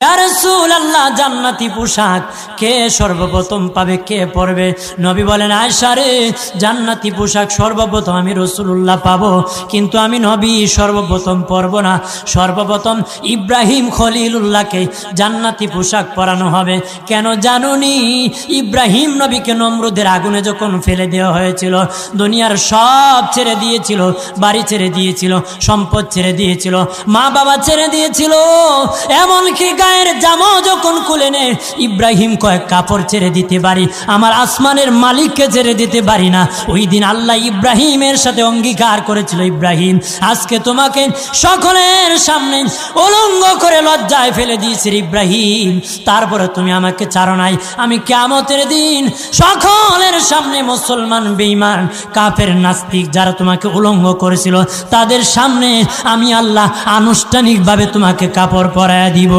ইয়া রাসূলুল্লাহ, জান্নাতি পোশাক কে সর্বপ্রথম পাবে, কে পরবে? নবী বলেন, আয়েশা রে, জান্নাতি পোশাক সর্বপ্রথম আমি রাসূলুল্লাহ পাবো, কিন্তু আমি নবী সর্বপ্রথম পরব না। সর্বপ্রথম ইব্রাহিম খলিলুল্লাহকে জান্নাতি পোশাক পরানো হবে। কেন জানুনি? ইব্রাহিম নবীকে নমরুদের আগুনে যখন ফেলে দেওয়া হয়েছিল, দুনিয়ার সব ছেড়ে দিয়েছিল, বাড়ি ছেড়ে দিয়েছিল, সম্পদ ছেড়ে দিয়েছিল, মা বাবা ছেড়ে দিয়েছিল, এমনকি গায়ের জামাও যখন খুলে নে, ইব্রাহিম কয়েক কাপড় ছেড়ে দিতে পারি, আমার আসমানের মালিককে ছেড়ে দিতে পারি না। ওই দিন আল্লাহ ইব্রাহিমের সাথে অঙ্গীকার করেছিল, ইব্রাহিম আজকে তোমাকে সকলের সামনে উলঙ্গ করে লজ্জায় ফেলে দিয়েছি ইব্রাহিম, তারপরে তুমি আমাকে ছাড়ো নাই। আমি কিয়ামতের দিন সকলের সামনে মুসলমান, বেঈমান, কাফের, নাস্তিক যারা তোমাকে উলঙ্গ করেছিল, তাদের সামনে আমি আল্লাহ আনুষ্ঠানিকভাবে তোমাকে কাপড় পরায়া দিব।